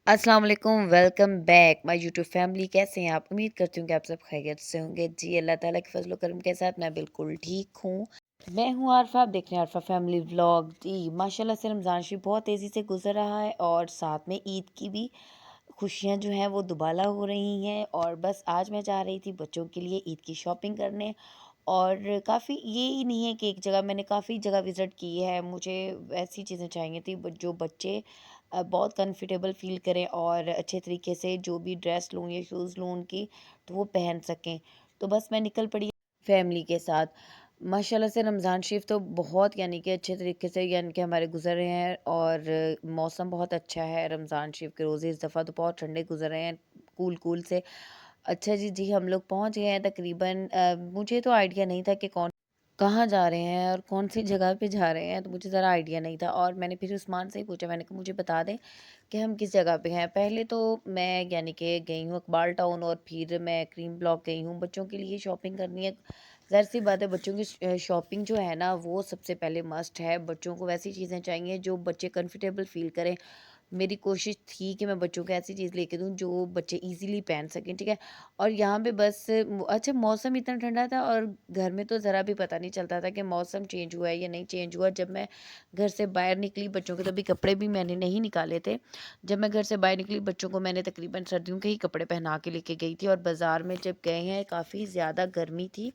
अस्सलाम वालेकुम, welcome back my YouTube family. कैसे हैं आप? उम्मीद करती हूँ कि आप सब खैरियत से होंगे। जी, अल्लाह ताला के फज़ल व करम के साथ मैं बिल्कुल ठीक हूँ। मैं हूँ आरफ़ा, आप देख रहे हैं आरफ़ा फैमिली व्लॉग। जी, माशाल्लाह से रमज़ान शरीफ बहुत तेज़ी से गुज़र रहा है और साथ में ईद की भी खुशियाँ जो हैं वो दुबाला हो रही हैं। और बस आज मैं जा रही थी बच्चों के लिए ईद की शॉपिंग करने। और काफ़ी ये ही नहीं है कि एक जगह, मैंने काफ़ी जगह विज़िट की है। मुझे ऐसी चीज़ें चाहिए थी जो बच्चे बहुत कंफर्टेबल फ़ील करें और अच्छे तरीके से जो भी ड्रेस लूँ या शूज़ लूँ उनकी, तो वो पहन सकें। तो बस मैं निकल पड़ी फैमिली के साथ। माशाल्लाह से रमज़ान शरीफ तो बहुत यानी कि अच्छे तरीके से यानी कि हमारे गुज़र रहे हैं। और मौसम बहुत अच्छा है। रमज़ान शरीफ के रोज़े इस दफ़ा तो बहुत ठंडे गुज़र रहे हैं, कूल कूल से। अच्छा जी, जी, हम लोग पहुँच गए हैं तकरीबन। मुझे तो आइडिया नहीं था कि कहाँ जा रहे हैं और कौन-सी जगह पे जा रहे हैं, तो मुझे ज़रा आइडिया नहीं था। और मैंने फिर उस्मान से ही पूछा, मैंने कहा मुझे बता दें कि हम किस जगह पे हैं। पहले तो मैं यानी कि गई हूँ इकबाल टाउन और फिर मैं क्रीम ब्लॉक गई हूँ। बच्चों के लिए शॉपिंग करनी है। ज़ाहिर-सी बात है, बच्चों की शॉपिंग जो है ना वो सबसे पहले मस्ट है। बच्चों को वैसी चीज़ें चाहिए जो बच्चे कंफर्टेबल फ़ील करें। मेरी कोशिश थी कि मैं बच्चों को ऐसी चीज़ लेके दूँ जो बच्चे ईज़िली पहन सकें, ठीक है? और यहाँ पे बस अच्छा, मौसम इतना ठंडा था और घर में तो ज़रा भी पता नहीं चलता था कि मौसम चेंज हुआ है या नहीं चेंज हुआ। जब मैं घर से बाहर निकली, बच्चों के तभी कपड़े भी मैंने नहीं निकाले थे। जब मैं घर से बाहर निकली, बच्चों को मैंने तकरीबन सर्दियों के ही कपड़े पहना के लेके गई थी। और बाज़ार में जब गए हैं, काफ़ी ज़्यादा गर्मी थी,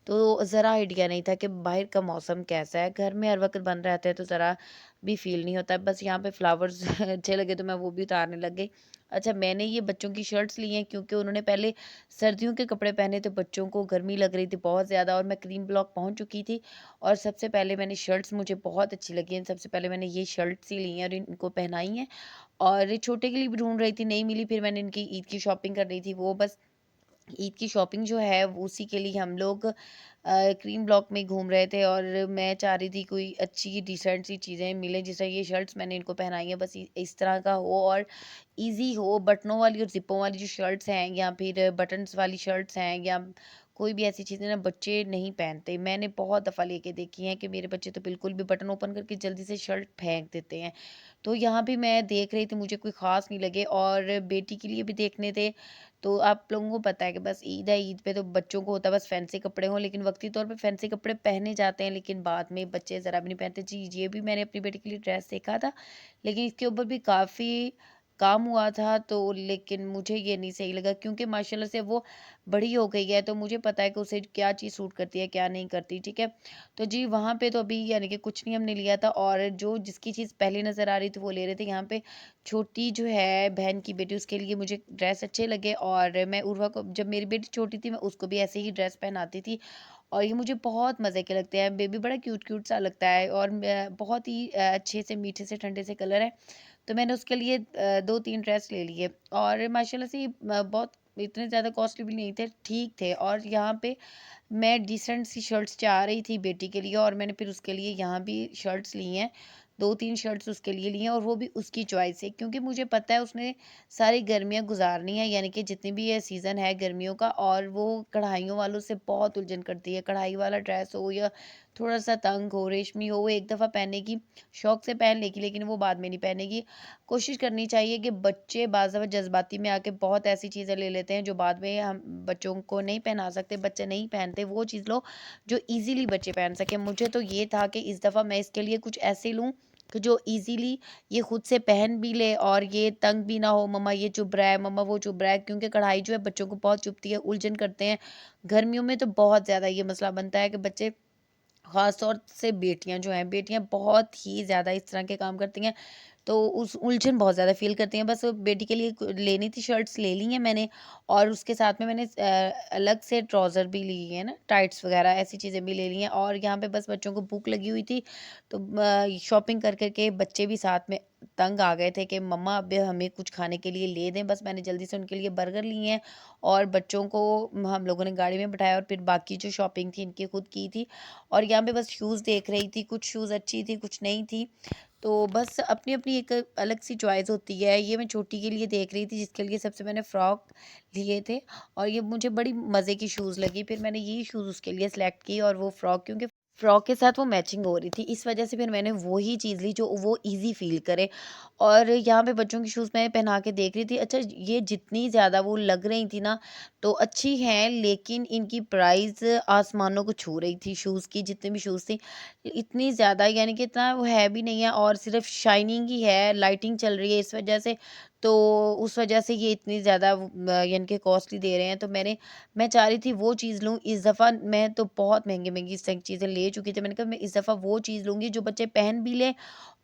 तो ज़रा आइडिया नहीं था कि बाहर का मौसम कैसा है। घर में हर वक़्त बंद रहते हैं तो ज़रा भी फ़ील नहीं होता है। बस यहाँ पे फ्लावर्स अच्छे लगे तो मैं वो भी उतारने लग गई। अच्छा, मैंने ये बच्चों की शर्ट्स ली हैं क्योंकि उन्होंने पहले सर्दियों के कपड़े पहने थे, बच्चों को गर्मी लग रही थी बहुत ज़्यादा। और मैं क्रीम ब्लॉक पहुँच चुकी थी और सबसे पहले मैंने शर्ट्स, मुझे बहुत अच्छी लगी हैं। सबसे पहले मैंने ये शर्ट्स ही ली हैं और इनको पहनाई हैं। और ये छोटे के लिए भी ढूँढ रही थी, नहीं मिली, फिर मैंने इनकी ईद की शॉपिंग कर रही थी। वो बस ईद की शॉपिंग जो है वो उसी के लिए हम लोग क्रीम ब्लॉक में घूम रहे थे। और मैं चाह रही थी कोई अच्छी डिसेंट सी चीज़ें मिलें, जिस तरह ये शर्ट्स मैंने इनको पहनाई है, बस इस तरह का हो और इजी हो। बटनों वाली और जिपों वाली जो शर्ट्स हैं या फिर बटन्स वाली शर्ट्स हैं या कोई भी ऐसी चीज़ें ना बच्चे नहीं पहनते। मैंने बहुत दफ़ा लेके देखी हैं कि मेरे बच्चे तो बिल्कुल भी बटन ओपन करके जल्दी से शर्ट फेंक देते हैं। तो यहाँ भी मैं देख रही थी, मुझे कोई ख़ास नहीं लगे। और बेटी के लिए भी देखने थे। तो आप लोगों को पता है कि बस ईद है, ईद पे तो बच्चों को होता है बस फैंसी कपड़े हों, लेकिन वक्ती तौर पे फैंसी कपड़े पहने जाते हैं, लेकिन बाद में बच्चे ज़रा भी नहीं पहनते। जी, ये भी मैंने अपनी बेटी के लिए ड्रेस देखा था, लेकिन इसके ऊपर भी काफ़ी काम हुआ था। तो लेकिन मुझे ये नहीं सही लगा क्योंकि माशाल्लाह से वो बड़ी हो गई है, तो मुझे पता है कि उसे क्या चीज़ सूट करती है, क्या नहीं करती, ठीक है? तो जी, वहाँ पे तो अभी यानी कि कुछ नहीं हमने लिया था। और जो जिसकी चीज़ पहले नज़र आ रही थी वो ले रहे थे। यहाँ पे छोटी जो है बहन की बेटी, उसके लिए मुझे ड्रेस अच्छे लगे। और मैं उर्वा को, जब मेरी बेटी छोटी थी, मैं उसको भी ऐसे ही ड्रेस पहनाती थी। और ये मुझे बहुत मज़े के लगते हैं। बेबी बड़ा क्यूट क्यूट सा लगता है और बहुत ही अच्छे से मीठे से ठंडे से कलर है। तो मैंने उसके लिए 2-3 ड्रेस ले लिए। और माशाल्लाह से ये बहुत इतने ज़्यादा कॉस्टली भी नहीं थे, ठीक थे। और यहाँ पे मैं डिसेंट सी शर्ट्स चाह रही थी बेटी के लिए और मैंने फिर उसके लिए यहाँ भी शर्ट्स ली हैं। 2-3 शर्ट्स उसके लिए ली हैं और वो भी उसकी चॉइस से, क्योंकि मुझे पता है उसने सारी गर्मियाँ गुज़ारनी है, यानी कि जितनी भी ये सीज़न है गर्मियों का। और वो कढ़ाइयों वालों से बहुत उलझन करती है। कढ़ाई वाला ड्रेस हो या थोड़ा-सा तंग हो, रेशमी हो, वो एक दफ़ा पहनने की, शौक से पहन लेगी, लेकिन वो बाद में नहीं पहनेगी। कोशिश करनी चाहिए कि बच्चे बाज़ दफ़ा जज़्बाती में आके बहुत ऐसी चीज़ें ले लेते हैं जो बाद में हम बच्चों को नहीं पहना सकते, बच्चे नहीं पहनते। वो चीज़ लो जो ईज़िली बच्चे पहन सकें। मुझे तो ये था कि इस दफ़ा मैं इसके लिए कुछ ऐसे लूँ कि जो ईज़िली ये खुद से पहन भी ले और ये तंग भी ना हो, मम्मा ये चुभ रहा है, मम्मा वो चुभ रहा है। क्योंकि कढ़ाई जो है बच्चों को बहुत चुभती है, उलझन करते हैं। गर्मियों में तो बहुत ज़्यादा ये मसला बनता है कि बच्चे, ख़ास तौर से बेटियाँ जो हैं, बेटियाँ बहुत ही ज़्यादा इस तरह के काम करती हैं, तो उस उलझन बहुत ज़्यादा फ़ील करती हैं। बस बेटी के लिए लेनी थी, शर्ट्स ले ली हैं मैंने। और उसके साथ में मैंने अलग से ट्राउज़र भी लिए हैं ना, टाइट्स वग़ैरह ऐसी चीज़ें भी ले ली हैं। और यहाँ पे बस बच्चों को भूख लगी हुई थी, तो शॉपिंग कर के बच्चे भी साथ में तंग आ गए थे कि मम्मा अब हमें कुछ खाने के लिए ले दें। बस मैंने जल्दी से उनके लिए बर्गर लिए हैं और बच्चों को हम लोगों ने गाड़ी में बिठाया और फिर बाकी जो शॉपिंग थी इनकी खुद की थी। और यहाँ पे बस शूज़ देख रही थी, कुछ शूज़ अच्छी थी, कुछ नहीं थी। तो बस अपनी-अपनी एक अलग सी चॉइस होती है। ये मैं छोटी के लिए देख रही थी, जिसके लिए सबसे मैंने फ्रॉक लिए थे और ये मुझे बड़ी मज़े की शूज़ लगी। फिर मैंने यही शूज़ उसके लिए सेलेक्ट की और वो फ्रॉक, क्योंकि फ्रॉक के साथ वो मैचिंग हो रही थी, इस वजह से फिर मैंने वो ही चीज़ ली जो वो ईज़ी फ़ील करे। और यहाँ पे बच्चों की शूज़ मैं पहना के देख रही थी, अच्छा ये जितनी ज़्यादा वो लग रही थी ना, तो अच्छी हैं, लेकिन इनकी प्राइस आसमानों को छू रही थी। शूज़ की जितने भी शूज़ थी, इतनी ज़्यादा, यानी कि इतना वो है भी नहीं है, और सिर्फ शाइनिंग ही है, लाइटिंग चल रही है इस वजह से। तो उस वजह से ये इतनी ज़्यादा यानी कि कॉस्टली दे रहे हैं। तो मैं चाह रही थी वो चीज़ लूँ इस दफ़ा। मैं तो बहुत महँगी-महँगी स चीज़ें ले चुकी थी। मैंने कहा मैं इस दफ़ा वो चीज़ लूँगी जो बच्चे पहन भी लें,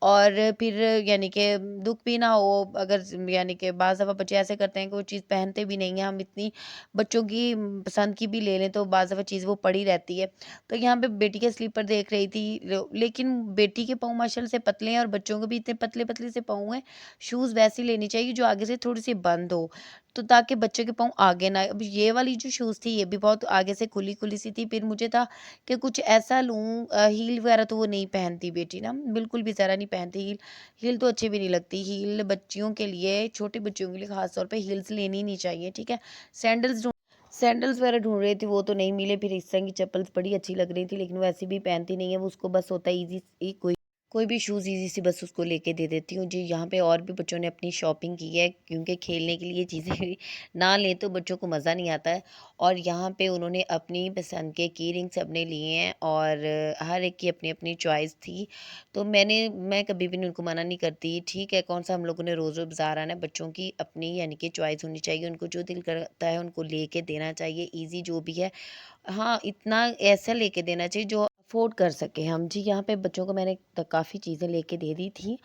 और फिर यानी कि दुःख भी ना हो। अगर यानी कि बाज़ दफ़ा बच्चे ऐसे करते हैं कि वो चीज़ पहनते भी नहीं हैं। हम इतनी बच्चों की पसंद की भी ले लें तो बाज़ दफ़ा चीज़ वो पड़ी रहती है। तो यहाँ पे बेटी के स्लीपर देख रही थी, लेकिन बेटी के पाँव माशाल्लाह से पतले हैं और बच्चों के भी इतने पतले-पतले से पाँव हैं। शूज़ वैसी लेनी चाहिए जो आगे से थोड़ी-सी बंद हो। तो ताकि बच्चे के पाँव आगे ना, अब ये वाली जो शूज़ थी ये भी बहुत आगे से खुली-खुली सी थी। फिर मुझे था कि कुछ ऐसा लूँ, हील वगैरह तो वो नहीं पहनती बेटी ना, बिल्कुल भी ज़रा नहीं पहनती हील। हील तो अच्छी भी नहीं लगती। हील बच्चियों के लिए, छोटे बच्चियों के लिए ख़ास तौर पे हील्स लेनी ही नहीं चाहिए, ठीक है? सैंडल्स ढूँ सैंडल्स वगैरह ढूँढ रही थी, वो तो नहीं मिले। फिर इस तरह की चप्पल्स बड़ी अच्छी लग रही थी, लेकिन वो ऐसी भी पहनती नहीं है। वो उसको बस होता है ईज़ी, कोई भी शूज़ ईज़ी सी बस उसको लेके दे देती हूँ। जी, यहाँ पे और भी बच्चों ने अपनी शॉपिंग की है, क्योंकि खेलने के लिए चीज़ें ना लें तो बच्चों को मज़ा नहीं आता है। और यहाँ पे उन्होंने अपनी पसंद के की रिंग्स अपने लिए हैं, और हर एक की अपनी-अपनी चॉइस थी। तो मैं कभी भी नहीं उनको मना नहीं करती, ठीक है, कौन-सा हम लोगों ने रोज़-रोज़ बाज़ार आना है। बच्चों की अपनी यानी कि चॉइस होनी चाहिए, उनको जो दिल करता है उनको लेके देना चाहिए, ईज़ी जो भी है। हाँ, इतना ऐसा लेके देना चाहिए जो अफ़ोर्ड कर सकें हम। जी, यहाँ पे बच्चों को मैंने त काफ़ी चीज़ें लेके दे दी थी,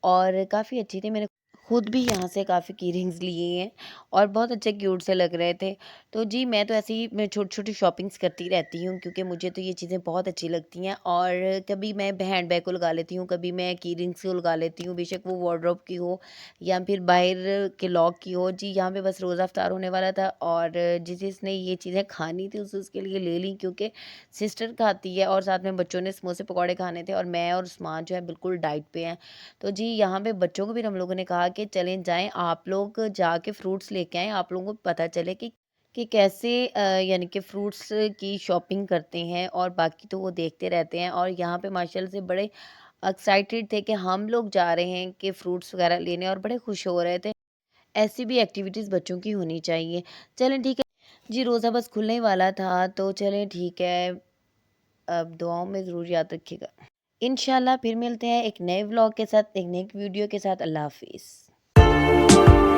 और काफ़ी अच्छी थी। मैंने खुद भी यहाँ से काफ़ी की रिंग्स लिए हैं, और बहुत अच्छे क्यूट से लग रहे थे। तो जी, मैं तो ऐसे ही मैं छोटी-छोटी शॉपिंग्स करती रहती हूँ, क्योंकि मुझे तो ये चीज़ें बहुत अच्छी लगती हैं। और कभी मैं हैंडबैग को लगा लेती हूँ, कभी मैं की रिंग्स को लगा लेती हूँ, बेशक वो वार्डरोब की हो या फिर बाहर के लॉक की हो। जी, यहाँ पे बस रोज़ा इफ्तार होने वाला था, और जिसने ये चीज़ें खानी थी उसके लिए ले ली, क्योंकि सिस्टर खाती है, और साथ में बच्चों ने समोसे पकौड़े खाने थे, और मैं और उस्मान जो है बिल्कुल डाइट पे हैं। तो जी, यहाँ पे बच्चों को भी हम लोगों ने कहा कि चलें जाएँ, आप लोग जाके फ्रूट्स लेके आएँ, आप लोगों को पता चले कि कैसे यानी कि फ्रूट्स की शॉपिंग करते हैं, और बाकी तो वो देखते रहते हैं। और यहाँ पे माशाल्लाह से बड़े एक्साइटेड थे कि हम लोग जा रहे हैं कि फ्रूट्स वगैरह लेने, और बड़े खुश हो रहे थे। ऐसी भी एक्टिविटीज़ बच्चों की होनी चाहिए। चलें ठीक है। जी, रोज़ा बस खुलने ही वाला था, तो चलें ठीक है, अब दुआओं में ज़रूर याद रखिएगा। इंशाल्लाह फिर मिलते हैं एक नए व्लॉग के साथ, एक नई वीडियो के साथ। अल्लाह हाफ़िज़।